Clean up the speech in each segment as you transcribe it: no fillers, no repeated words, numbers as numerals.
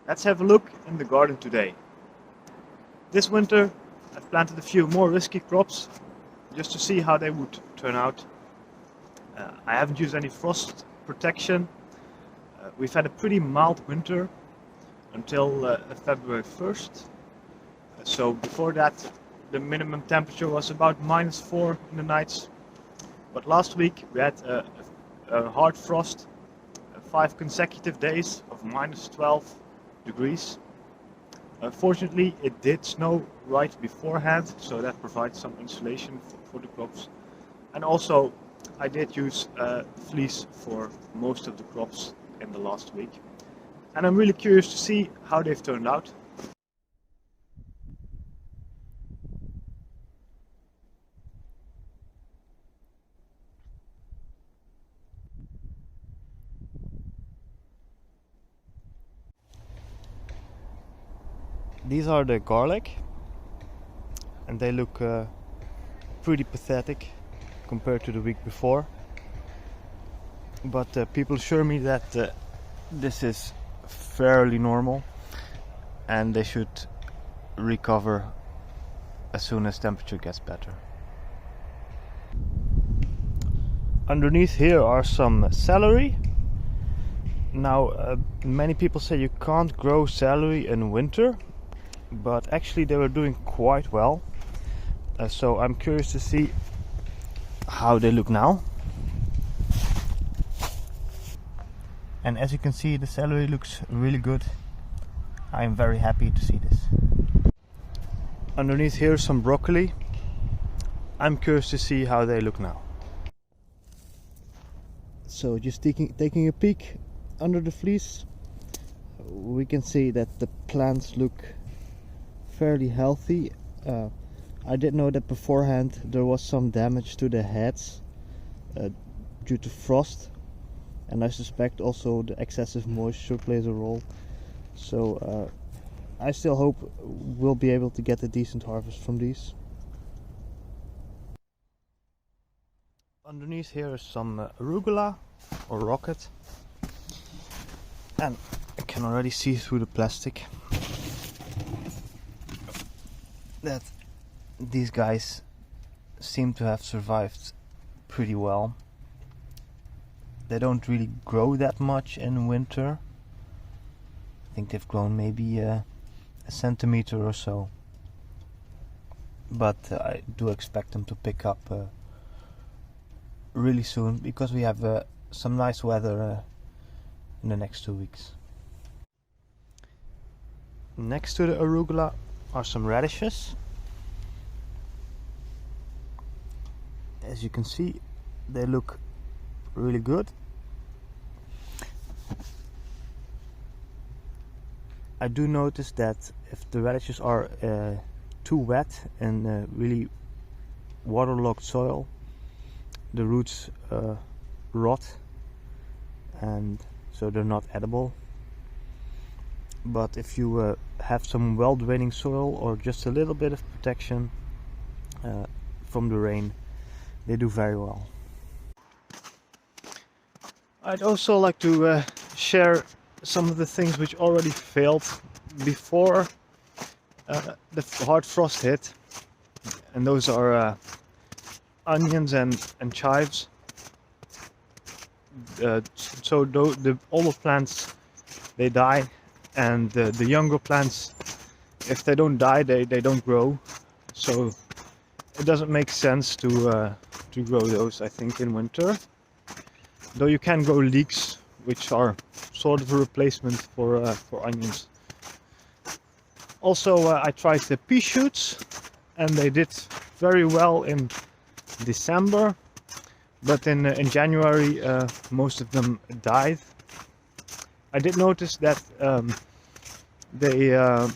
Let's have a look in the garden today. This winter I've planted a few more risky crops just to see how they would turn out. I haven't used any frost protection. We've had a pretty mild winter until February 1st. So before that the minimum temperature was about -4 in the nights. But last week we had a hard frost, 5 consecutive days of -12 degrees. Fortunately it did snow right beforehand, so that provides some insulation for the crops. And also I did use fleece for most of the crops in the last week. And I'm really curious to see how they've turned out. These are the garlic, and they look pretty pathetic compared to the week before. But people assure me that this is fairly normal and they should recover as soon as temperature gets better. Underneath here are some celery. Now many people say you can't grow celery in winter, but actually they were doing quite well. So I'm curious to see how they look now. And as you can see, the celery looks really good. I'm very happy to see this. Underneath here some broccoli. I'm curious to see how they look now. So just taking a peek under the fleece, we can see that the plants look fairly healthy. I did know that beforehand there was some damage to the heads due to frost, and I suspect also the excessive moisture plays a role. So I still hope we'll be able to get a decent harvest from these. Underneath here is some arugula or rocket, and I can already see through the plastic that these guys seem to have survived pretty well. They don't really grow that much in winter. I think they've grown maybe a centimeter or so, but I do expect them to pick up really soon because we have some nice weather in the next 2 weeks. Next to the arugula are some radishes. As you can see, they look really good. I do notice that if the radishes are too wet and really waterlogged soil, the roots rot, and so they're not edible. But if you have some well-draining soil or just a little bit of protection from the rain, they do very well. I'd also like to share some of the things which already failed before the hard frost hit, and those are onions and chives. So the older plants, they die, and the younger plants, if they don't die, they don't grow. So it doesn't make sense to grow those, I think, in winter. Though you can grow leeks, which are sort of a replacement for onions. Also, I tried the pea shoots, and they did very well in December, but in January most of them died. I did notice that the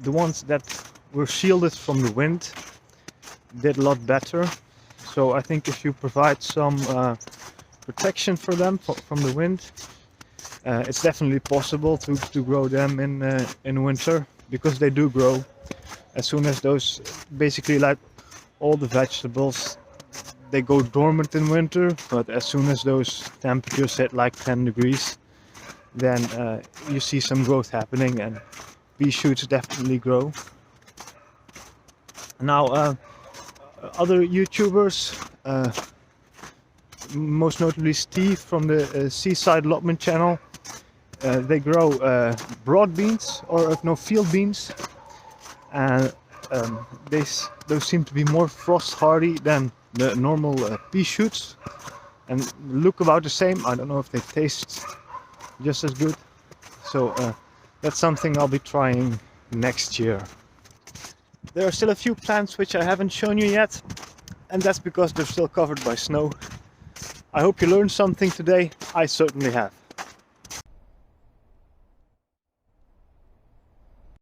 ones that were shielded from the wind did a lot better. So I think if you provide some protection for them from the wind, it's definitely possible to grow them in winter, because they do grow as soon as those, basically like all the vegetables, they go dormant in winter, but as soon as those temperatures hit like 10 degrees, then you see some growth happening, and pea shoots definitely grow. Now, other YouTubers, most notably Steve from the Seaside Allotment channel, they grow broad beans, or no, field beans, and those seem to be more frost hardy than the normal pea shoots, and look about the same. I don't know if they taste just as good, so that's something I'll be trying next year. There are still a few plants which I haven't shown you yet, and that's because they're still covered by snow. I hope you learned something today. I certainly have.